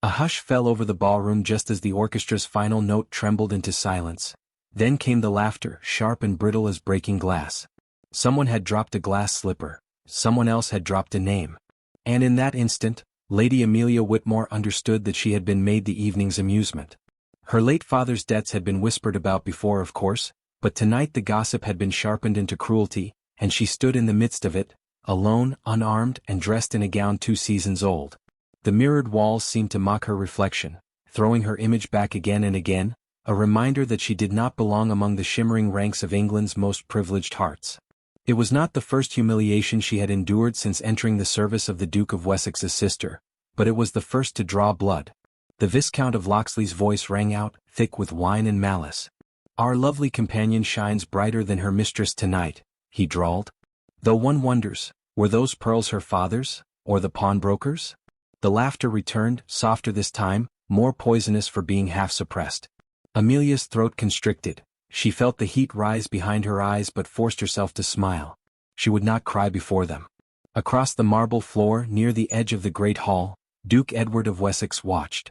A hush fell over the ballroom just as the orchestra's final note trembled into silence. Then came the laughter, sharp and brittle as breaking glass. Someone had dropped a glass slipper. Someone else had dropped a name. And in that instant, Lady Amelia Whitmore understood that she had been made the evening's amusement. Her late father's debts had been whispered about before, of course, but tonight the gossip had been sharpened into cruelty, and she stood in the midst of it, alone, unarmed, and dressed in a gown 2 seasons old. The mirrored walls seemed to mock her reflection, throwing her image back again and again, a reminder that she did not belong among the shimmering ranks of England's most privileged hearts. It was not the first humiliation she had endured since entering the service of the Duke of Wessex's sister, but it was the first to draw blood. The Viscount of Locksley's voice rang out, thick with wine and malice. "Our lovely companion shines brighter than her mistress tonight," he drawled. "Though one wonders, were those pearls her father's, or the pawnbroker's?" The laughter returned, softer this time, more poisonous for being half suppressed. Amelia's throat constricted. She felt the heat rise behind her eyes but forced herself to smile. She would not cry before them. Across the marble floor near the edge of the great hall, Duke Edward of Wessex watched.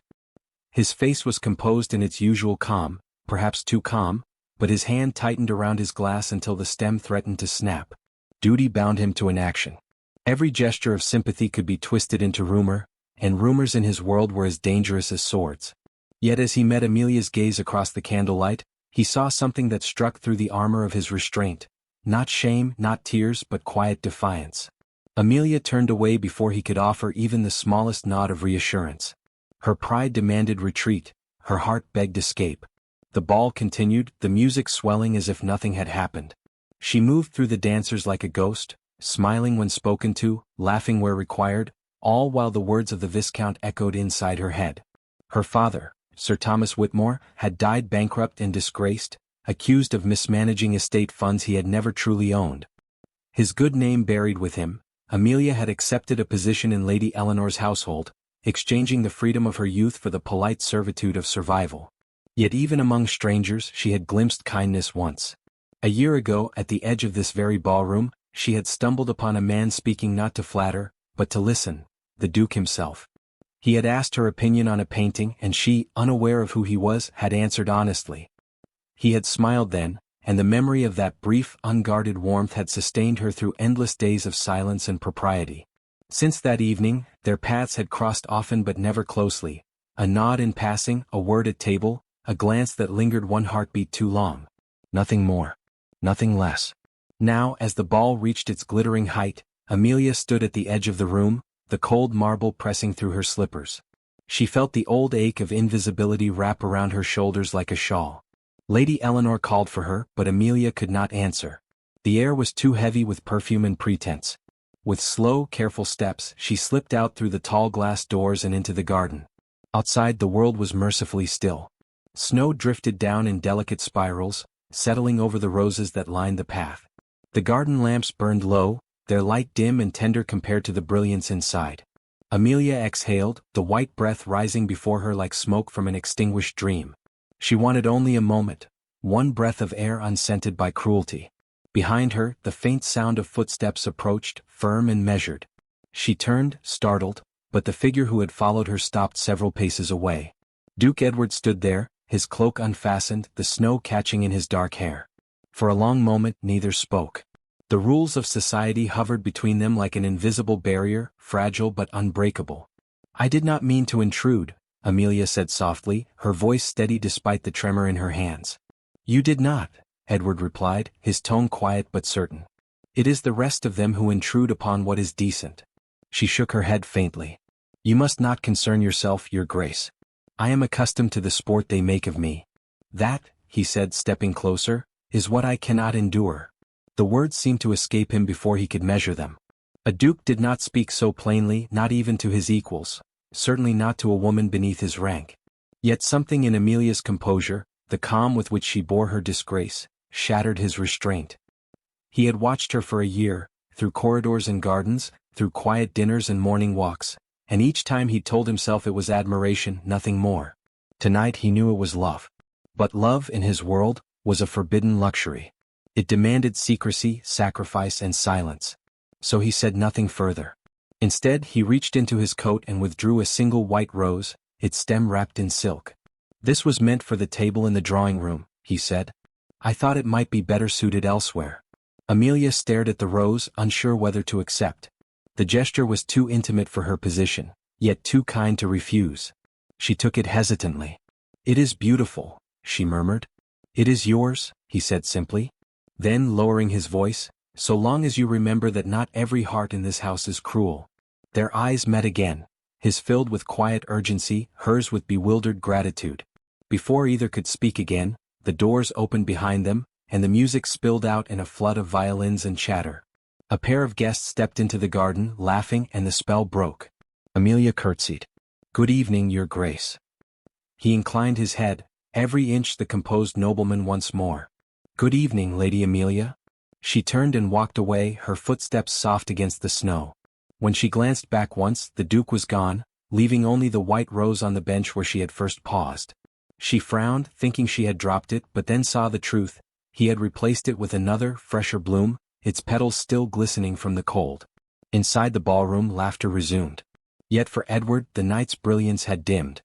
His face was composed in its usual calm, perhaps too calm, but his hand tightened around his glass until the stem threatened to snap. Duty bound him to inaction. Every gesture of sympathy could be twisted into rumor, and rumors in his world were as dangerous as swords. Yet as he met Amelia's gaze across the candlelight, he saw something that struck through the armor of his restraint. Not shame, not tears, but quiet defiance. Amelia turned away before he could offer even the smallest nod of reassurance. Her pride demanded retreat, her heart begged escape. The ball continued, the music swelling as if nothing had happened. She moved through the dancers like a ghost, smiling when spoken to, laughing where required, all while the words of the Viscount echoed inside her head. Her father, Sir Thomas Whitmore, had died bankrupt and disgraced, accused of mismanaging estate funds he had never truly owned. His good name buried with him, Amelia had accepted a position in Lady Eleanor's household, exchanging the freedom of her youth for the polite servitude of survival. Yet even among strangers she had glimpsed kindness once. A year ago, at the edge of this very ballroom, she had stumbled upon a man speaking not to flatter, but to listen, the Duke himself. He had asked her opinion on a painting and she, unaware of who he was, had answered honestly. He had smiled then, and the memory of that brief, unguarded warmth had sustained her through endless days of silence and propriety. Since that evening, their paths had crossed often but never closely. A nod in passing, a word at table, a glance that lingered one heartbeat too long. Nothing more. Nothing less. Now, as the ball reached its glittering height, Amelia stood at the edge of the room, the cold marble pressing through her slippers. She felt the old ache of invisibility wrap around her shoulders like a shawl. Lady Eleanor called for her, but Amelia could not answer. The air was too heavy with perfume and pretense. With slow, careful steps, she slipped out through the tall glass doors and into the garden. Outside the world was mercifully still. Snow drifted down in delicate spirals, settling over the roses that lined the path. The garden lamps burned low, their light dim and tender compared to the brilliance inside. Amelia exhaled, the white breath rising before her like smoke from an extinguished dream. She wanted only a moment, one breath of air unscented by cruelty. Behind her, the faint sound of footsteps approached, firm and measured. She turned, startled, but the figure who had followed her stopped several paces away. Duke Edward stood there, his cloak unfastened, the snow catching in his dark hair. For a long moment neither spoke. The rules of society hovered between them like an invisible barrier, fragile but unbreakable. "I did not mean to intrude," Amelia said softly, her voice steady despite the tremor in her hands. "You did not," Edward replied, his tone quiet but certain. "It is the rest of them who intrude upon what is decent." She shook her head faintly. "You must not concern yourself, your grace. I am accustomed to the sport they make of me. That," he said stepping closer, "is what I cannot endure." The words seemed to escape him before he could measure them. A duke did not speak so plainly, not even to his equals, certainly not to a woman beneath his rank. Yet something in Amelia's composure, the calm with which she bore her disgrace, shattered his restraint. He had watched her for a year, through corridors and gardens, through quiet dinners and morning walks, and each time he told himself it was admiration, nothing more. Tonight he knew it was love. But love, in his world, was a forbidden luxury. It demanded secrecy, sacrifice, and silence. So he said nothing further. Instead, he reached into his coat and withdrew a single white rose, its stem wrapped in silk. "This was meant for the table in the drawing room," he said. "I thought it might be better suited elsewhere." Amelia stared at the rose, unsure whether to accept. The gesture was too intimate for her position, yet too kind to refuse. She took it hesitantly. "It is beautiful," she murmured. "It is yours," he said simply. Then, lowering his voice, "So long as you remember that not every heart in this house is cruel." Their eyes met again, his filled with quiet urgency, hers with bewildered gratitude. Before either could speak again, the doors opened behind them, and the music spilled out in a flood of violins and chatter. A pair of guests stepped into the garden, laughing, and the spell broke. Amelia curtsied. "Good evening, Your Grace." He inclined his head, every inch the composed nobleman once more. "Good evening, Lady Amelia." She turned and walked away, her footsteps soft against the snow. When she glanced back once, the Duke was gone, leaving only the white rose on the bench where she had first paused. She frowned, thinking she had dropped it, but then saw the truth. He had replaced it with another, fresher bloom, its petals still glistening from the cold. Inside the ballroom, laughter resumed. Yet for Edward, the night's brilliance had dimmed.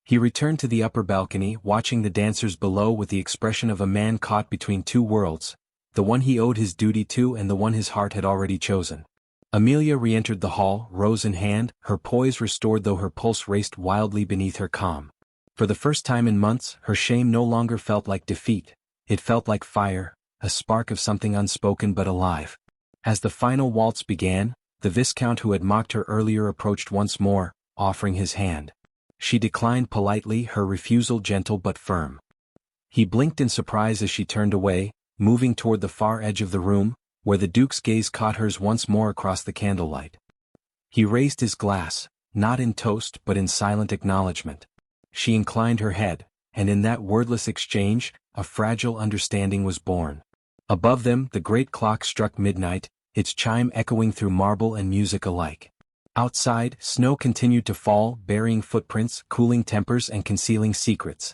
He returned to the upper balcony, watching the dancers below with the expression of a man caught between two worlds, the one he owed his duty to and the one his heart had already chosen. Amelia re-entered the hall, rose in hand, her poise restored though her pulse raced wildly beneath her calm. For the first time in months, her shame no longer felt like defeat. It felt like fire, a spark of something unspoken but alive. As the final waltz began, the Viscount who had mocked her earlier approached once more, offering his hand. She declined politely, her refusal gentle but firm. He blinked in surprise as she turned away, moving toward the far edge of the room, where the Duke's gaze caught hers once more across the candlelight. He raised his glass, not in toast but in silent acknowledgement. She inclined her head, and in that wordless exchange, a fragile understanding was born. Above them, the great clock struck midnight, its chime echoing through marble and music alike. Outside, snow continued to fall, burying footprints, cooling tempers and concealing secrets.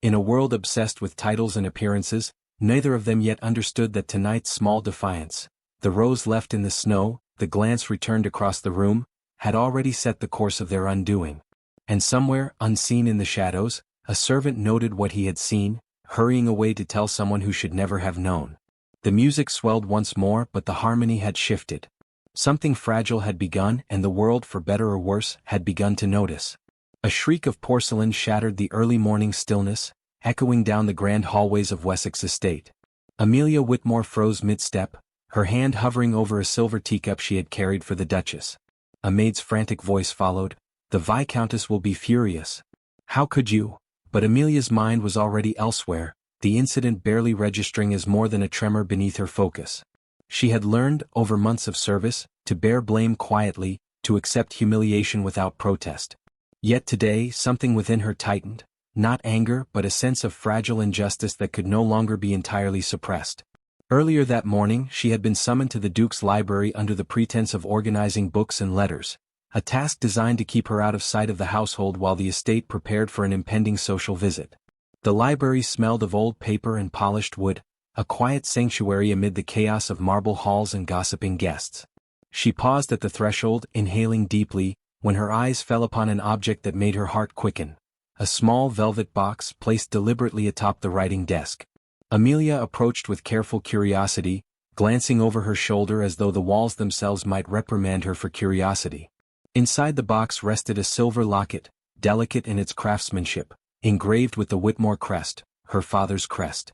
In a world obsessed with titles and appearances, neither of them yet understood that tonight's small defiance, the rose left in the snow, the glance returned across the room, had already set the course of their undoing. And somewhere, unseen in the shadows, a servant noted what he had seen, hurrying away to tell someone who should never have known. The music swelled once more, but the harmony had shifted. Something fragile had begun, and the world, for better or worse, had begun to notice. A shriek of porcelain shattered the early morning stillness, echoing down the grand hallways of Wessex estate. Amelia Whitmore froze mid-step, her hand hovering over a silver teacup she had carried for the Duchess. A maid's frantic voice followed, "The Viscountess will be furious." "How could you?" But Amelia's mind was already elsewhere, the incident barely registering as more than a tremor beneath her focus. She had learned, over months of service, to bear blame quietly, to accept humiliation without protest. Yet today something within her tightened, not anger but a sense of fragile injustice that could no longer be entirely suppressed. Earlier that morning she had been summoned to the Duke's library under the pretense of organizing books and letters, a task designed to keep her out of sight of the household while the estate prepared for an impending social visit. The library smelled of old paper and polished wood, a quiet sanctuary amid the chaos of marble halls and gossiping guests. She paused at the threshold, inhaling deeply, when her eyes fell upon an object that made her heart quicken. A small velvet box placed deliberately atop the writing desk. Amelia approached with careful curiosity, glancing over her shoulder as though the walls themselves might reprimand her for curiosity. Inside the box rested a silver locket, delicate in its craftsmanship, engraved with the Whitmore crest, her father's crest.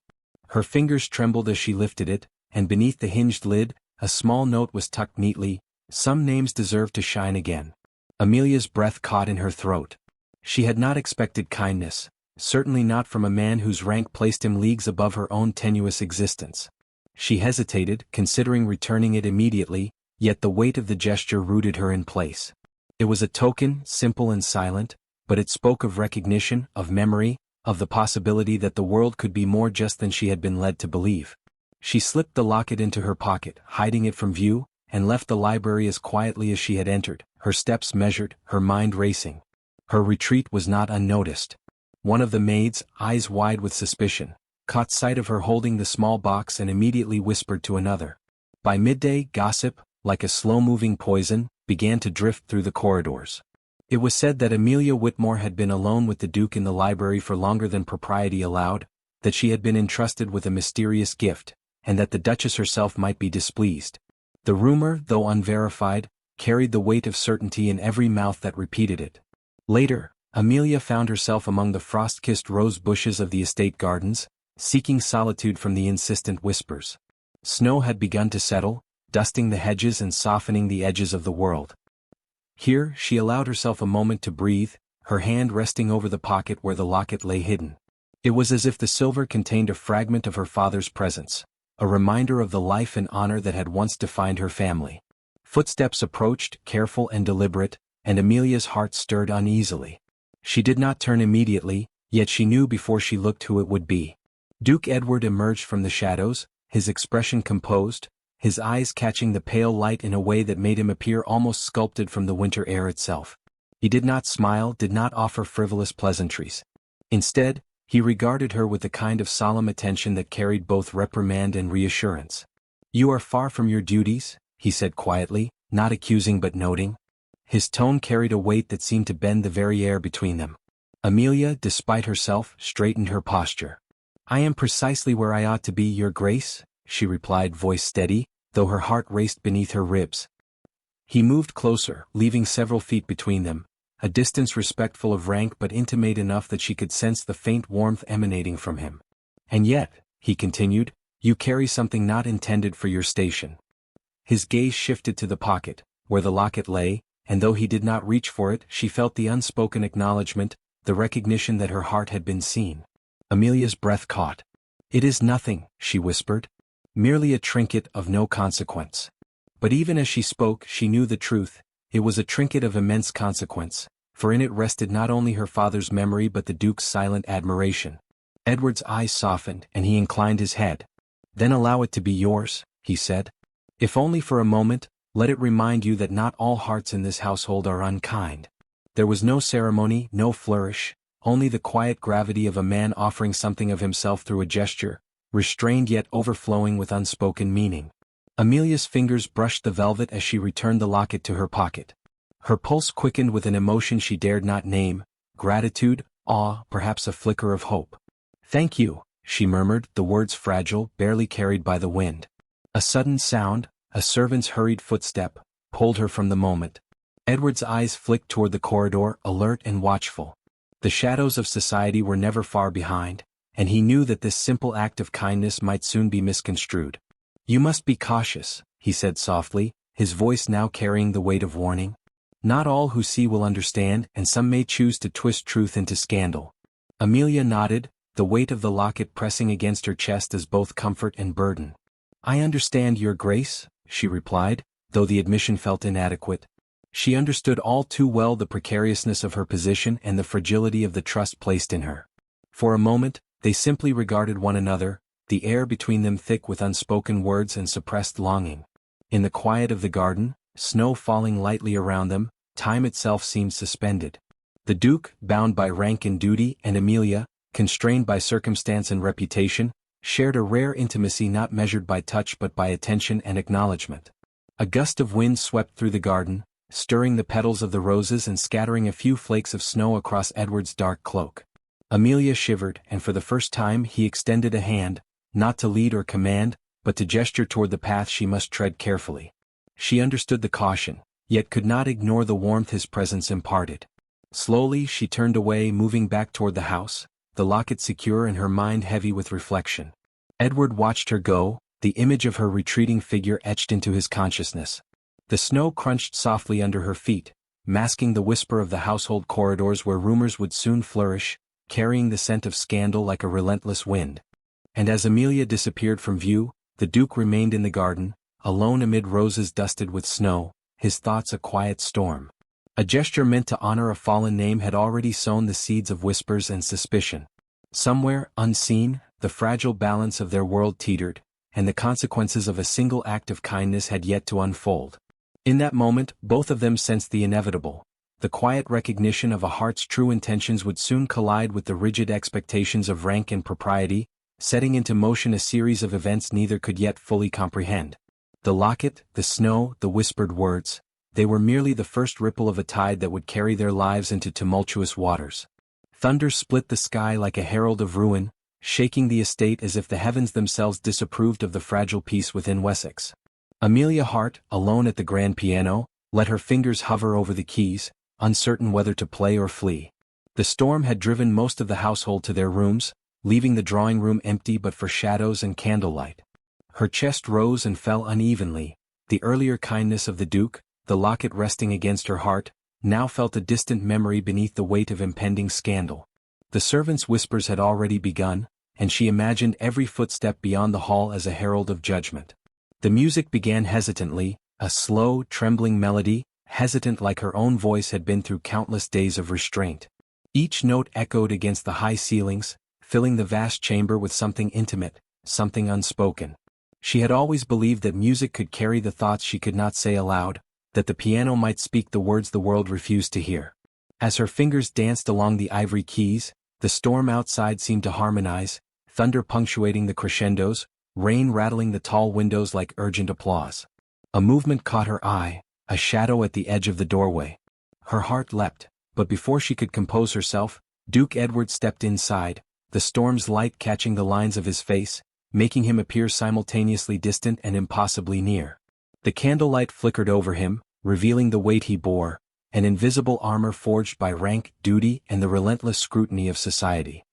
Her fingers trembled as she lifted it, and beneath the hinged lid, a small note was tucked neatly. Some names deserve to shine again. Amelia's breath caught in her throat. She had not expected kindness, certainly not from a man whose rank placed him leagues above her own tenuous existence. She hesitated, considering returning it immediately, yet the weight of the gesture rooted her in place. It was a token, simple and silent, but it spoke of recognition, of memory, of the possibility that the world could be more just than she had been led to believe. She slipped the locket into her pocket, hiding it from view, and left the library as quietly as she had entered, her steps measured, her mind racing. Her retreat was not unnoticed. One of the maids, eyes wide with suspicion, caught sight of her holding the small box and immediately whispered to another. By midday, gossip, like a slow-moving poison, began to drift through the corridors. It was said that Amelia Whitmore had been alone with the Duke in the library for longer than propriety allowed, that she had been entrusted with a mysterious gift, and that the Duchess herself might be displeased. The rumor, though unverified, carried the weight of certainty in every mouth that repeated it. Later, Amelia found herself among the frost-kissed rose bushes of the estate gardens, seeking solitude from the insistent whispers. Snow had begun to settle, dusting the hedges and softening the edges of the world. Here, she allowed herself a moment to breathe, her hand resting over the pocket where the locket lay hidden. It was as if the silver contained a fragment of her father's presence, a reminder of the life and honor that had once defined her family. Footsteps approached, careful and deliberate, and Amelia's heart stirred uneasily. She did not turn immediately, yet she knew before she looked who it would be. Duke Edward emerged from the shadows, his expression composed, his eyes catching the pale light in a way that made him appear almost sculpted from the winter air itself. He did not smile, did not offer frivolous pleasantries. Instead, he regarded her with a kind of solemn attention that carried both reprimand and reassurance. "You are far from your duties," he said quietly, not accusing but noting. His tone carried a weight that seemed to bend the very air between them. Amelia, despite herself, straightened her posture. "I am precisely where I ought to be, Your Grace," she replied, voice steady, though her heart raced beneath her ribs. He moved closer, leaving several feet between them, a distance respectful of rank but intimate enough that she could sense the faint warmth emanating from him. "And yet," he continued, "you carry something not intended for your station." His gaze shifted to the pocket, where the locket lay, and though he did not reach for it, she felt the unspoken acknowledgement, the recognition that her heart had been seen. Amelia's breath caught. "It is nothing," she whispered. "Merely a trinket of no consequence." But even as she spoke, she knew the truth. It was a trinket of immense consequence, for in it rested not only her father's memory but the Duke's silent admiration. Edward's eyes softened, and he inclined his head. "Then allow it to be yours," he said. "If only for a moment, let it remind you that not all hearts in this household are unkind." There was no ceremony, no flourish, only the quiet gravity of a man offering something of himself through a gesture, restrained yet overflowing with unspoken meaning. Amelia's fingers brushed the velvet as she returned the locket to her pocket. Her pulse quickened with an emotion she dared not name, gratitude, awe, perhaps a flicker of hope. "Thank you," she murmured, the words fragile, barely carried by the wind. A sudden sound, a servant's hurried footstep, pulled her from the moment. Edward's eyes flicked toward the corridor, alert and watchful. The shadows of society were never far behind, and he knew that this simple act of kindness might soon be misconstrued. "You must be cautious," he said softly, his voice now carrying the weight of warning. "Not all who see will understand, and some may choose to twist truth into scandal." Amelia nodded, the weight of the locket pressing against her chest as both comfort and burden. "I understand, Your Grace," she replied, though the admission felt inadequate. She understood all too well the precariousness of her position and the fragility of the trust placed in her. For a moment, they simply regarded one another, the air between them thick with unspoken words and suppressed longing. In the quiet of the garden, snow falling lightly around them, time itself seemed suspended. The Duke, bound by rank and duty, and Amelia, constrained by circumstance and reputation, shared a rare intimacy not measured by touch but by attention and acknowledgement. A gust of wind swept through the garden, stirring the petals of the roses and scattering a few flakes of snow across Edward's dark cloak. Amelia shivered, and for the first time he extended a hand, not to lead or command, but to gesture toward the path she must tread carefully. She understood the caution, yet could not ignore the warmth his presence imparted. Slowly she turned away, moving back toward the house, the locket secure and her mind heavy with reflection. Edward watched her go, the image of her retreating figure etched into his consciousness. The snow crunched softly under her feet, masking the whisper of the household corridors where rumors would soon flourish, carrying the scent of scandal like a relentless wind. And as Amelia disappeared from view, the Duke remained in the garden, alone amid roses dusted with snow, his thoughts a quiet storm. A gesture meant to honor a fallen name had already sown the seeds of whispers and suspicion. Somewhere, unseen, the fragile balance of their world teetered, and the consequences of a single act of kindness had yet to unfold. In that moment, both of them sensed the inevitable. The quiet recognition of a heart's true intentions would soon collide with the rigid expectations of rank and propriety, setting into motion a series of events neither could yet fully comprehend. The locket, the snow, the whispered words, they were merely the first ripple of a tide that would carry their lives into tumultuous waters. Thunder split the sky like a herald of ruin, shaking the estate as if the heavens themselves disapproved of the fragile peace within Wessex. Amelia Hart, alone at the grand piano, let her fingers hover over the keys, uncertain whether to play or flee. The storm had driven most of the household to their rooms, leaving the drawing room empty but for shadows and candlelight. Her chest rose and fell unevenly. The earlier kindness of the Duke, the locket resting against her heart, now felt a distant memory beneath the weight of impending scandal. The servants' whispers had already begun, and she imagined every footstep beyond the hall as a herald of judgment. The music began hesitantly, a slow, trembling melody, hesitant like her own voice had been through countless days of restraint. Each note echoed against the high ceilings, filling the vast chamber with something intimate, something unspoken. She had always believed that music could carry the thoughts she could not say aloud, that the piano might speak the words the world refused to hear. As her fingers danced along the ivory keys, the storm outside seemed to harmonize, thunder punctuating the crescendos, rain rattling the tall windows like urgent applause. A movement caught her eye, a shadow at the edge of the doorway. Her heart leapt, but before she could compose herself, Duke Edward stepped inside, the storm's light catching the lines of his face, making him appear simultaneously distant and impossibly near. The candlelight flickered over him, revealing the weight he bore, an invisible armor forged by rank, duty, and the relentless scrutiny of society.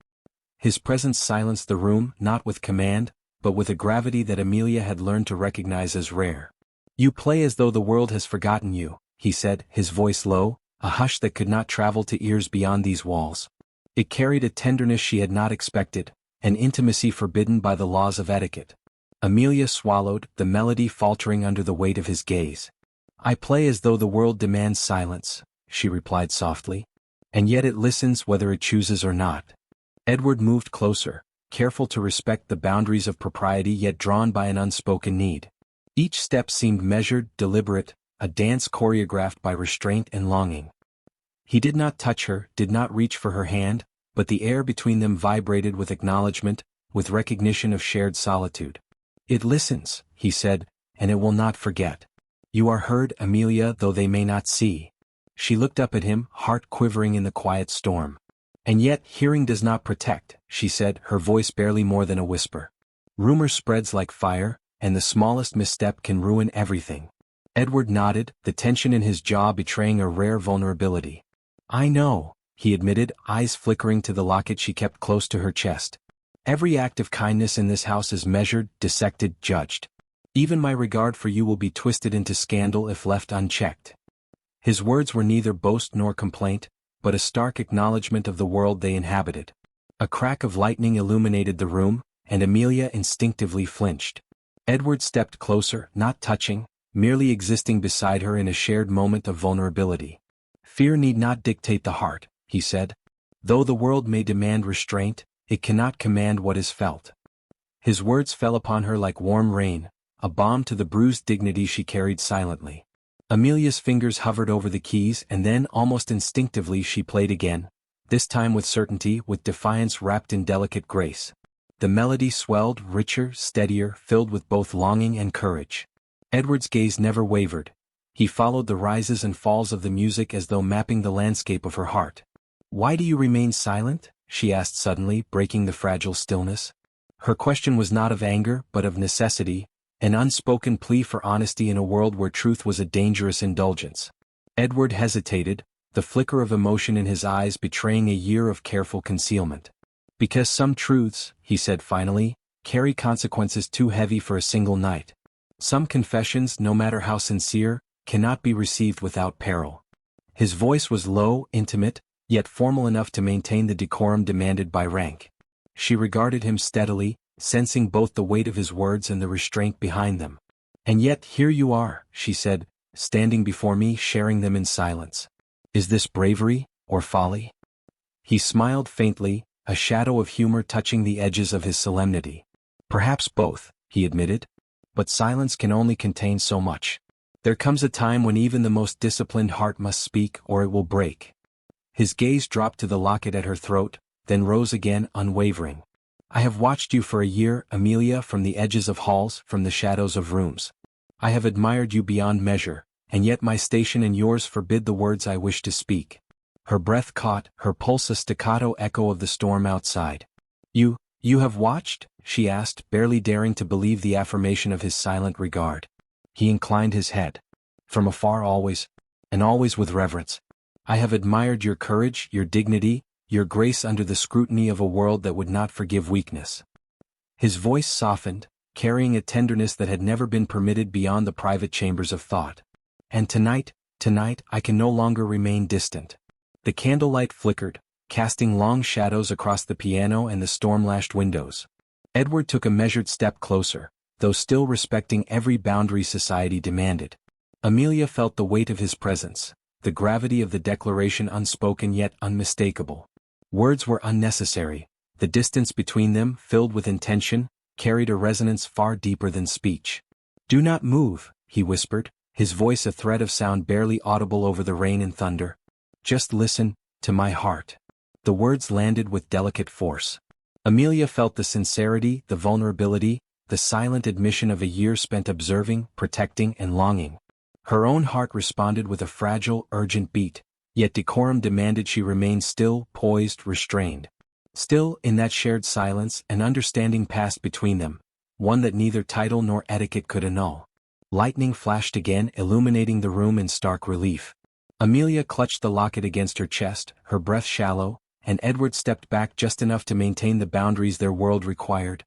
His presence silenced the room, not with command, but with a gravity that Amelia had learned to recognize as rare. "You play as though the world has forgotten you," he said, his voice low, a hush that could not travel to ears beyond these walls. It carried a tenderness she had not expected, an intimacy forbidden by the laws of etiquette. Amelia swallowed, the melody faltering under the weight of his gaze. "I play as though the world demands silence," she replied softly. "And yet it listens whether it chooses or not." Edward moved closer, careful to respect the boundaries of propriety yet drawn by an unspoken need. Each step seemed measured, deliberate, a dance choreographed by restraint and longing. He did not touch her, did not reach for her hand, but the air between them vibrated with acknowledgement, with recognition of shared solitude. "It listens," he said, "and it will not forget. You are heard, Amelia, though they may not see." She looked up at him, heart quivering in the quiet storm. "And yet hearing does not protect," she said, her voice barely more than a whisper. "Rumor spreads like fire, and the smallest misstep can ruin everything." Edward nodded, the tension in his jaw betraying a rare vulnerability. "I know," he admitted, eyes flickering to the locket she kept close to her chest. "Every act of kindness in this house is measured, dissected, judged. Even my regard for you will be twisted into scandal if left unchecked." His words were neither boast nor complaint, but a stark acknowledgement of the world they inhabited. A crack of lightning illuminated the room, and Amelia instinctively flinched. Edward stepped closer, not touching, merely existing beside her in a shared moment of vulnerability. "Fear need not dictate the heart," he said. "Though the world may demand restraint, it cannot command what is felt." His words fell upon her like warm rain, a balm to the bruised dignity she carried silently. Amelia's fingers hovered over the keys and then almost instinctively she played again, this time with certainty, with defiance wrapped in delicate grace. The melody swelled, richer, steadier, filled with both longing and courage. Edward's gaze never wavered. He followed the rises and falls of the music as though mapping the landscape of her heart. "Why do you remain silent?" she asked suddenly, breaking the fragile stillness. Her question was not of anger but of necessity, an unspoken plea for honesty in a world where truth was a dangerous indulgence. Edward hesitated, the flicker of emotion in his eyes betraying a year of careful concealment. "Because some truths," he said finally, "carry consequences too heavy for a single night. Some confessions, no matter how sincere, cannot be received without peril." His voice was low, intimate, yet formal enough to maintain the decorum demanded by rank. She regarded him steadily, sensing both the weight of his words and the restraint behind them. "And yet here you are," she said, "standing before me, sharing them in silence. Is this bravery, or folly?" He smiled faintly, a shadow of humor touching the edges of his solemnity. "Perhaps both," he admitted. "But silence can only contain so much. There comes a time when even the most disciplined heart must speak or it will break." His gaze dropped to the locket at her throat, then rose again, unwavering. "I have watched you for a year, Amelia, from the edges of halls, from the shadows of rooms. I have admired you beyond measure, and yet my station and yours forbid the words I wish to speak. Her breath caught, her pulse a staccato echo of the storm outside. You have watched?" she asked, barely daring to believe the affirmation of his silent regard. He inclined his head. "From afar always, and always with reverence. I have admired your courage, your dignity, your grace under the scrutiny of a world that would not forgive weakness." His voice softened, carrying a tenderness that had never been permitted beyond the private chambers of thought. "And tonight, I can no longer remain distant." The candlelight flickered, casting long shadows across the piano and the storm-lashed windows. Edward took a measured step closer, though still respecting every boundary society demanded. Amelia felt the weight of his presence, the gravity of the declaration unspoken yet unmistakable. Words were unnecessary. The distance between them, filled with intention, carried a resonance far deeper than speech. "Do not move," he whispered, his voice a thread of sound barely audible over the rain and thunder. "Just listen to my heart." The words landed with delicate force. Amelia felt the sincerity, the vulnerability, the silent admission of a year spent observing, protecting, and longing. Her own heart responded with a fragile, urgent beat, yet decorum demanded she remain still, poised, restrained. Still, in that shared silence, an understanding passed between them, one that neither title nor etiquette could annul. Lightning flashed again, illuminating the room in stark relief. Amelia clutched the locket against her chest, her breath shallow, and Edward stepped back just enough to maintain the boundaries their world required,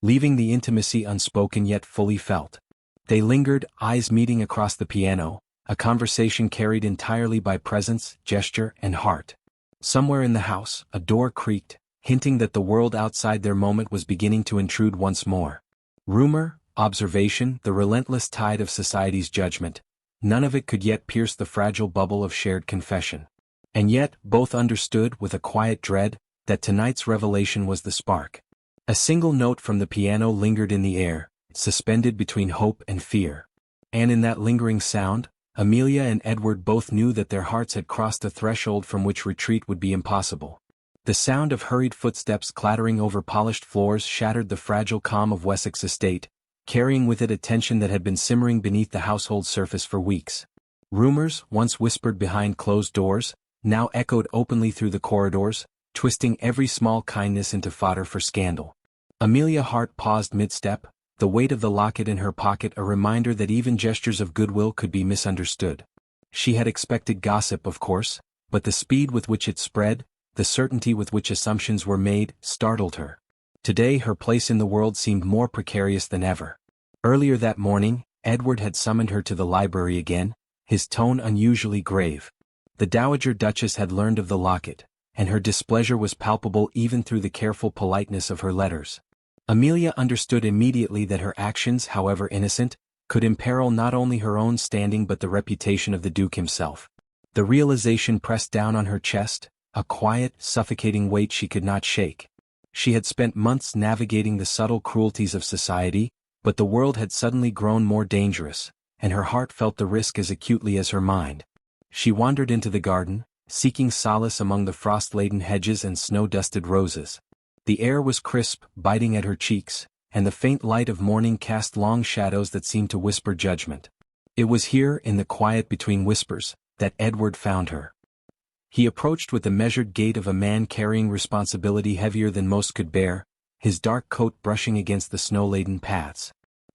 leaving the intimacy unspoken yet fully felt. They lingered, eyes meeting across the piano, a conversation carried entirely by presence, gesture, and heart. Somewhere in the house, a door creaked, hinting that the world outside their moment was beginning to intrude once more. Rumor, observation, the relentless tide of society's judgment, none of it could yet pierce the fragile bubble of shared confession. And yet, both understood, with a quiet dread, that tonight's revelation was the spark. A single note from the piano lingered in the air, suspended between hope and fear. And in that lingering sound, Amelia and Edward both knew that their hearts had crossed a threshold from which retreat would be impossible. The sound of hurried footsteps clattering over polished floors shattered the fragile calm of Wessex estate, carrying with it a tension that had been simmering beneath the household surface for weeks. Rumors, once whispered behind closed doors, now echoed openly through the corridors, twisting every small kindness into fodder for scandal. Amelia Hart paused mid-step, the weight of the locket in her pocket a reminder that even gestures of goodwill could be misunderstood. She had expected gossip, of course, but the speed with which it spread, the certainty with which assumptions were made, startled her. Today her place in the world seemed more precarious than ever. Earlier that morning, Edward had summoned her to the library again, his tone unusually grave. The Dowager Duchess had learned of the locket, and her displeasure was palpable even through the careful politeness of her letters. Amelia understood immediately that her actions, however innocent, could imperil not only her own standing but the reputation of the Duke himself. The realization pressed down on her chest, a quiet, suffocating weight she could not shake. She had spent months navigating the subtle cruelties of society, but the world had suddenly grown more dangerous, and her heart felt the risk as acutely as her mind. She wandered into the garden, seeking solace among the frost-laden hedges and snow-dusted roses. The air was crisp, biting at her cheeks, and the faint light of morning cast long shadows that seemed to whisper judgment. It was here, in the quiet between whispers, that Edward found her. He approached with the measured gait of a man carrying responsibility heavier than most could bear, his dark coat brushing against the snow-laden paths.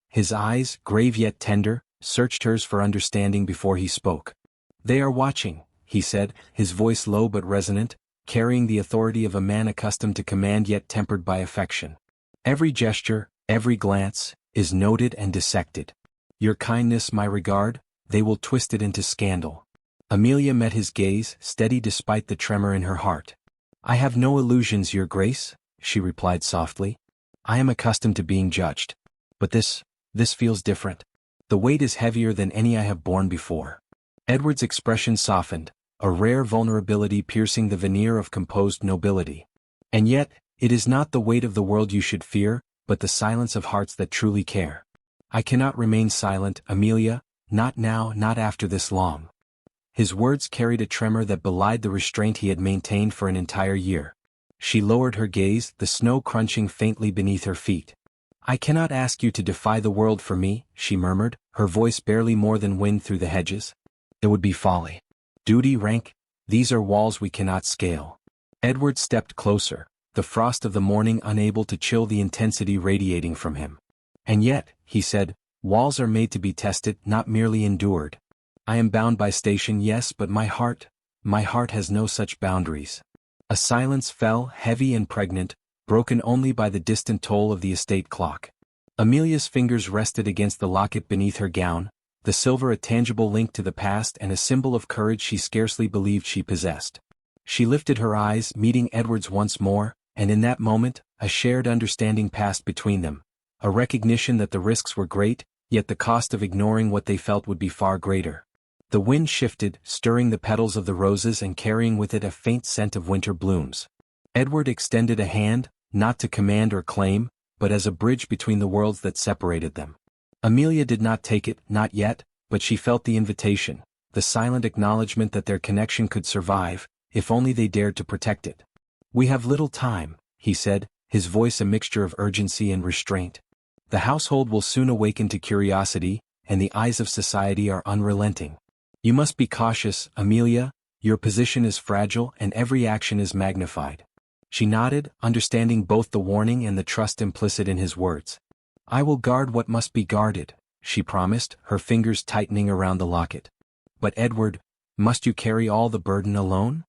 His eyes, grave yet tender, searched hers for understanding before he spoke. "They are watching," he said, his voice low but resonant, carrying the authority of a man accustomed to command yet tempered by affection. "Every gesture, every glance, is noted and dissected. Your kindness, my regard, they will twist it into scandal." Amelia met his gaze, steady despite the tremor in her heart. "I have no illusions, Your Grace," she replied softly. "I am accustomed to being judged. But this feels different. The weight is heavier than any I have borne before." Edward's expression softened, a rare vulnerability piercing the veneer of composed nobility. "And yet, it is not the weight of the world you should fear, but the silence of hearts that truly care. I cannot remain silent, Amelia, not now, not after this long." His words carried a tremor that belied the restraint he had maintained for an entire year. She lowered her gaze, the snow crunching faintly beneath her feet. "I cannot ask you to defy the world for me," she murmured, her voice barely more than wind through the hedges. It would be folly. Duty, rank, these are walls we cannot scale. Edward stepped closer, the frost of the morning unable to chill the intensity radiating from him. And yet, he said, walls are made to be tested, not merely endured. I am bound by station, yes, but my heart has no such boundaries. A silence fell, heavy and pregnant, broken only by the distant toll of the estate clock. Amelia's fingers rested against the locket beneath her gown, the silver a tangible link to the past and a symbol of courage she scarcely believed she possessed. She lifted her eyes, meeting Edward's once more, and in that moment, a shared understanding passed between them, a recognition that the risks were great, yet the cost of ignoring what they felt would be far greater. The wind shifted, stirring the petals of the roses and carrying with it a faint scent of winter blooms. Edward extended a hand, not to command or claim, but as a bridge between the worlds that separated them. Amelia did not take it, not yet, but she felt the invitation, the silent acknowledgement that their connection could survive, if only they dared to protect it. We have little time, he said, his voice a mixture of urgency and restraint. The household will soon awaken to curiosity, and the eyes of society are unrelenting. You must be cautious, Amelia, your position is fragile and every action is magnified. She nodded, understanding both the warning and the trust implicit in his words. I will guard what must be guarded, she promised, her fingers tightening around the locket. But Edward, must you carry all the burden alone?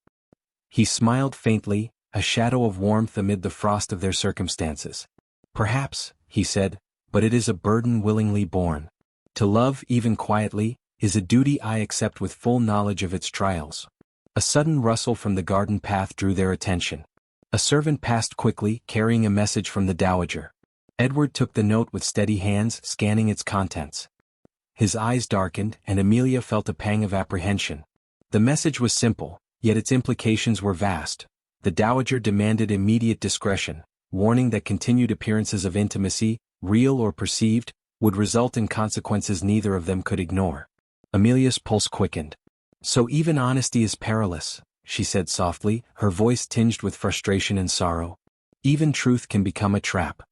He smiled faintly, a shadow of warmth amid the frost of their circumstances. Perhaps, he said, but it is a burden willingly borne. To love, even quietly, is a duty I accept with full knowledge of its trials. A sudden rustle from the garden path drew their attention. A servant passed quickly, carrying a message from the dowager. Edward took the note with steady hands, scanning its contents. His eyes darkened, and Amelia felt a pang of apprehension. The message was simple, yet its implications were vast. The dowager demanded immediate discretion, warning that continued appearances of intimacy, real or perceived, would result in consequences neither of them could ignore. Amelia's pulse quickened. So even honesty is perilous, she said softly, her voice tinged with frustration and sorrow. Even truth can become a trap.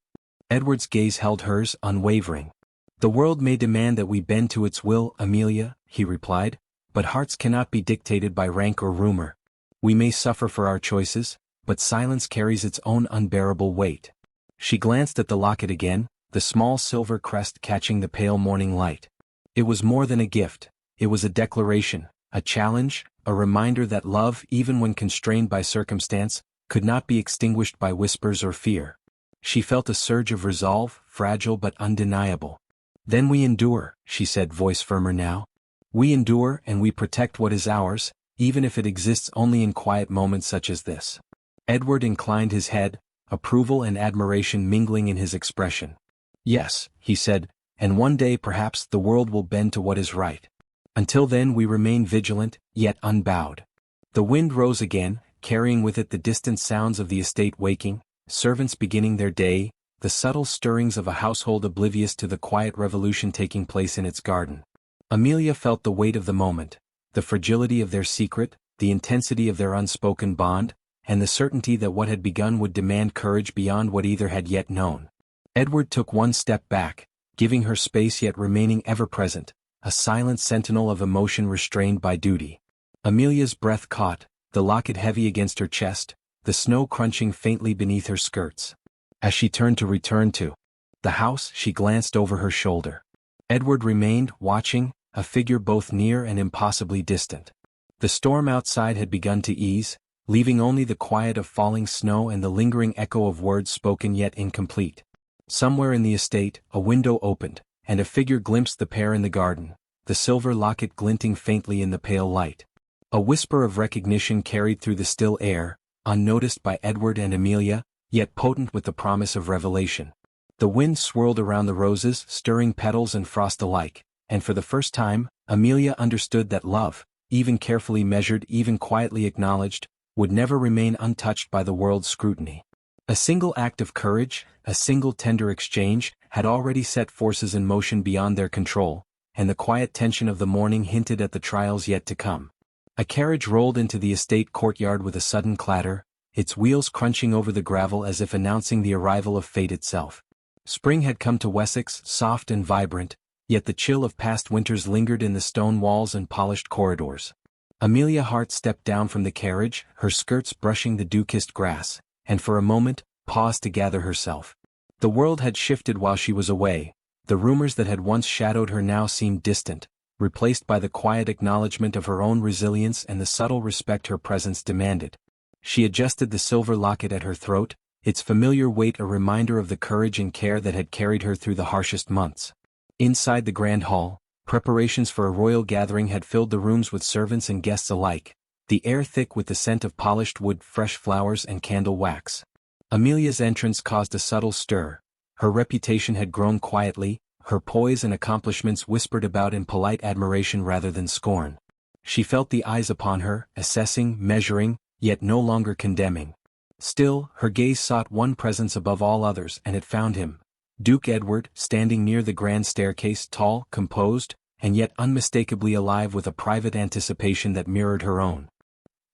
Edward's gaze held hers, unwavering. The world may demand that we bend to its will, Amelia, he replied, but hearts cannot be dictated by rank or rumor. We may suffer for our choices, but silence carries its own unbearable weight. She glanced at the locket again, the small silver crest catching the pale morning light. It was more than a gift, it was a declaration, a challenge, a reminder that love, even when constrained by circumstance, could not be extinguished by whispers or fear. She felt a surge of resolve, fragile but undeniable. Then we endure, she said, voice firmer now. We endure and we protect what is ours, even if it exists only in quiet moments such as this. Edward inclined his head, approval and admiration mingling in his expression. Yes, he said, and one day perhaps the world will bend to what is right. Until then we remain vigilant, yet unbowed. The wind rose again, carrying with it the distant sounds of the estate waking, servants beginning their day, the subtle stirrings of a household oblivious to the quiet revolution taking place in its garden. Amelia felt the weight of the moment, the fragility of their secret, the intensity of their unspoken bond, and the certainty that what had begun would demand courage beyond what either had yet known. Edward took one step back, giving her space yet remaining ever present, a silent sentinel of emotion restrained by duty. Amelia's breath caught, the locket heavy against her chest, the snow crunching faintly beneath her skirts. As she turned to return to the house, she glanced over her shoulder. Edward remained, watching, a figure both near and impossibly distant. The storm outside had begun to ease, leaving only the quiet of falling snow and the lingering echo of words spoken yet incomplete. Somewhere in the estate, a window opened, and a figure glimpsed the pair in the garden, the silver locket glinting faintly in the pale light. A whisper of recognition carried through the still air, unnoticed by Edward and Amelia, yet potent with the promise of revelation. The wind swirled around the roses, stirring petals and frost alike, and for the first time, Amelia understood that love, even carefully measured, even quietly acknowledged, would never remain untouched by the world's scrutiny. A single act of courage, a single tender exchange, had already set forces in motion beyond their control, and the quiet tension of the morning hinted at the trials yet to come. A carriage rolled into the estate courtyard with a sudden clatter, its wheels crunching over the gravel as if announcing the arrival of fate itself. Spring had come to Wessex, soft and vibrant, yet the chill of past winters lingered in the stone walls and polished corridors. Amelia Hart stepped down from the carriage, her skirts brushing the dew-kissed grass, and for a moment, paused to gather herself. The world had shifted while she was away. The rumors that had once shadowed her now seemed distant, replaced by the quiet acknowledgement of her own resilience and the subtle respect her presence demanded. She adjusted the silver locket at her throat, its familiar weight a reminder of the courage and care that had carried her through the harshest months. Inside the grand hall, preparations for a royal gathering had filled the rooms with servants and guests alike, the air thick with the scent of polished wood, fresh flowers and candle wax. Amelia's entrance caused a subtle stir. Her reputation had grown quietly, her poise and accomplishments whispered about in polite admiration rather than scorn. She felt the eyes upon her, assessing, measuring, yet no longer condemning. Still, her gaze sought one presence above all others, and it found him. Duke Edward, standing near the grand staircase, tall, composed, and yet unmistakably alive with a private anticipation that mirrored her own.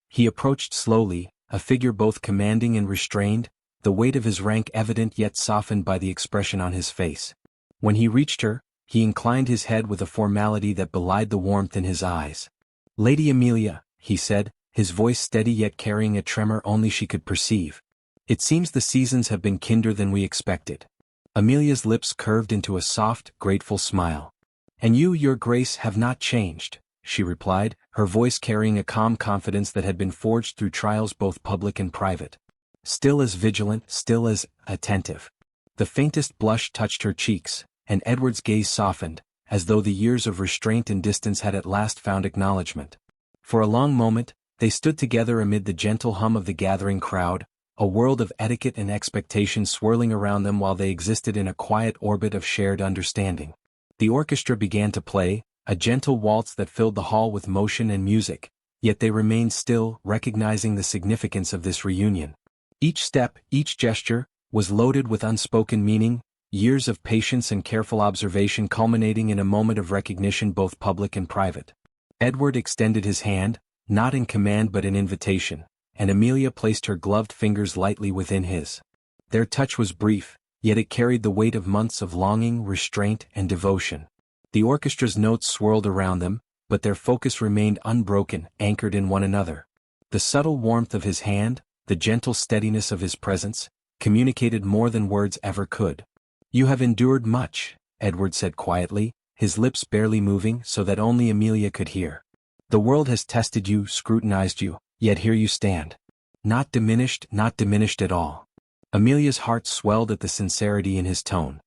He approached slowly, a figure both commanding and restrained, the weight of his rank evident yet softened by the expression on his face. When he reached her, he inclined his head with a formality that belied the warmth in his eyes. "Lady Amelia," he said, his voice steady yet carrying a tremor only she could perceive. "It seems the seasons have been kinder than we expected." Amelia's lips curved into a soft, grateful smile. "And you, your grace, have not changed," she replied, her voice carrying a calm confidence that had been forged through trials both public and private. Still as vigilant, still as attentive. The faintest blush touched her cheeks, and Edward's gaze softened, as though the years of restraint and distance had at last found acknowledgment. For a long moment, they stood together amid the gentle hum of the gathering crowd, a world of etiquette and expectation swirling around them while they existed in a quiet orbit of shared understanding. The orchestra began to play, a gentle waltz that filled the hall with motion and music, yet they remained still, recognizing the significance of this reunion. Each step, each gesture, was loaded with unspoken meaning, years of patience and careful observation culminating in a moment of recognition both public and private. Edward extended his hand, not in command but in invitation, and Amelia placed her gloved fingers lightly within his. Their touch was brief, yet it carried the weight of months of longing, restraint, and devotion. The orchestra's notes swirled around them, but their focus remained unbroken, anchored in one another. The subtle warmth of his hand, the gentle steadiness of his presence, communicated more than words ever could. "You have endured much," Edward said quietly, his lips barely moving so that only Amelia could hear. "The world has tested you, scrutinized you, yet here you stand. Not diminished at all." Amelia's heart swelled at the sincerity in his tone.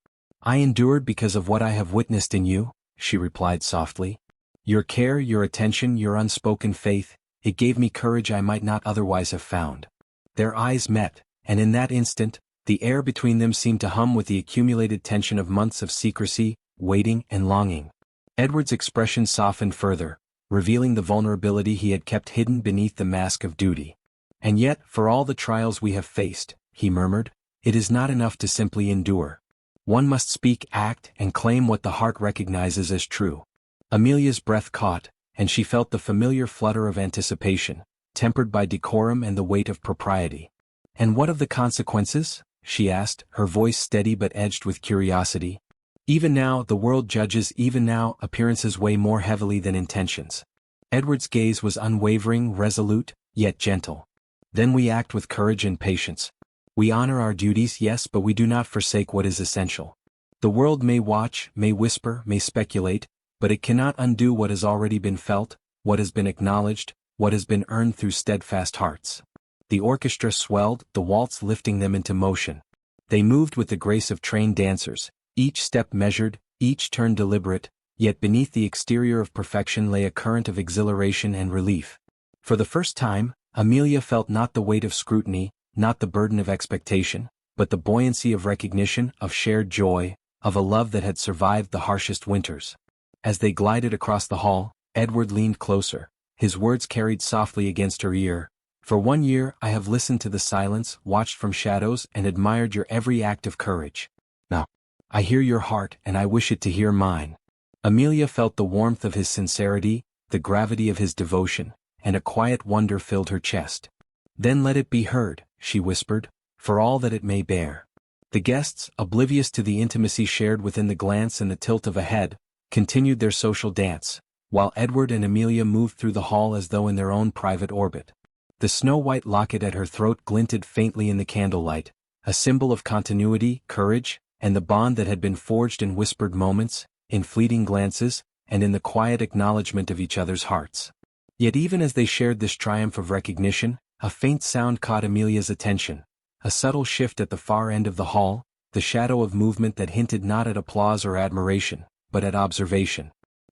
"I endured because of what I have witnessed in you," she replied softly. "Your care, your attention, your unspoken faith, it gave me courage I might not otherwise have found." Their eyes met, and in that instant, the air between them seemed to hum with the accumulated tension of months of secrecy, waiting, and longing. Edward's expression softened further, revealing the vulnerability he had kept hidden beneath the mask of duty. "And yet, for all the trials we have faced," he murmured, "it is not enough to simply endure. One must speak, act, and claim what the heart recognizes as true." Amelia's breath caught, and she felt the familiar flutter of anticipation, tempered by decorum and the weight of propriety. "And what of the consequences?" she asked, her voice steady but edged with curiosity. "Even now, the world judges, even now, appearances weigh more heavily than intentions." Edward's gaze was unwavering, resolute, yet gentle. "Then we act with courage and patience. We honor our duties, yes, but we do not forsake what is essential. The world may watch, may whisper, may speculate, but it cannot undo what has already been felt, what has been acknowledged, what has been earned through steadfast hearts." The orchestra swelled, the waltz lifting them into motion. They moved with the grace of trained dancers, each step measured, each turn deliberate, yet beneath the exterior of perfection lay a current of exhilaration and relief. For the first time, Amelia felt not the weight of scrutiny, not the burden of expectation, but the buoyancy of recognition, of shared joy, of a love that had survived the harshest winters. As they glided across the hall, Edward leaned closer, his words carried softly against her ear. "For 1 year I have listened to the silence, watched from shadows, and admired your every act of courage. Now, I hear your heart, and I wish it to hear mine." Amelia felt the warmth of his sincerity, the gravity of his devotion, and a quiet wonder filled her chest. "Then let it be heard," she whispered, "for all that it may bear." The guests, oblivious to the intimacy shared within the glance and the tilt of a head, continued their social dance, while Edward and Amelia moved through the hall as though in their own private orbit. The snow-white locket at her throat glinted faintly in the candlelight, a symbol of continuity, courage, and the bond that had been forged in whispered moments, in fleeting glances, and in the quiet acknowledgement of each other's hearts. Yet even as they shared this triumph of recognition, a faint sound caught Amelia's attention, a subtle shift at the far end of the hall, the shadow of movement that hinted not at applause or admiration, but at observation.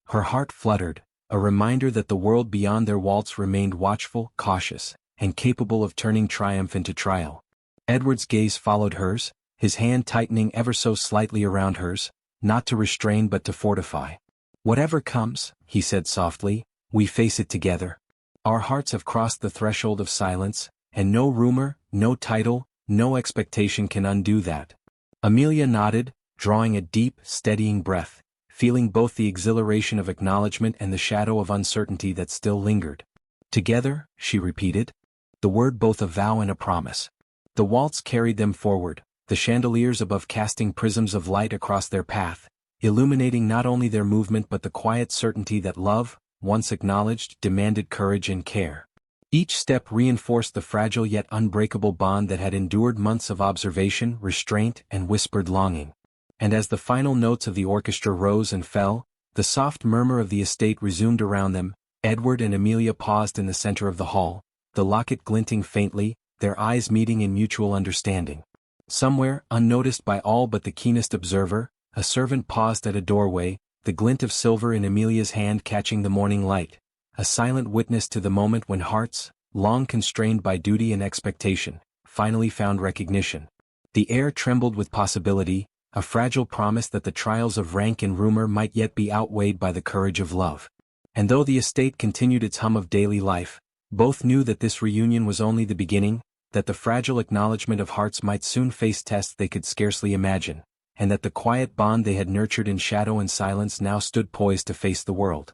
Her heart fluttered, a reminder that the world beyond their waltz remained watchful, cautious, and capable of turning triumph into trial. Edward's gaze followed hers, his hand tightening ever so slightly around hers, not to restrain but to fortify. "Whatever comes," he said softly, "we face it together. Our hearts have crossed the threshold of silence, and no rumor, no title, no expectation can undo that." Amelia nodded, drawing a deep, steadying breath, feeling both the exhilaration of acknowledgement and the shadow of uncertainty that still lingered. "Together," she repeated. The word both a vow and a promise. The waltz carried them forward, the chandeliers above casting prisms of light across their path, illuminating not only their movement but the quiet certainty that love, once acknowledged, demanded courage and care. Each step reinforced the fragile yet unbreakable bond that had endured months of observation, restraint, and whispered longing. And as the final notes of the orchestra rose and fell, the soft murmur of the estate resumed around them. Edward and Amelia paused in the center of the hall, the locket glinting faintly, their eyes meeting in mutual understanding. Somewhere, unnoticed by all but the keenest observer, a servant paused at a doorway, the glint of silver in Amelia's hand catching the morning light, a silent witness to the moment when hearts, long constrained by duty and expectation, finally found recognition. The air trembled with possibility, a fragile promise that the trials of rank and rumor might yet be outweighed by the courage of love. And though the estate continued its hum of daily life, both knew that this reunion was only the beginning, that the fragile acknowledgement of hearts might soon face tests they could scarcely imagine, and that the quiet bond they had nurtured in shadow and silence now stood poised to face the world.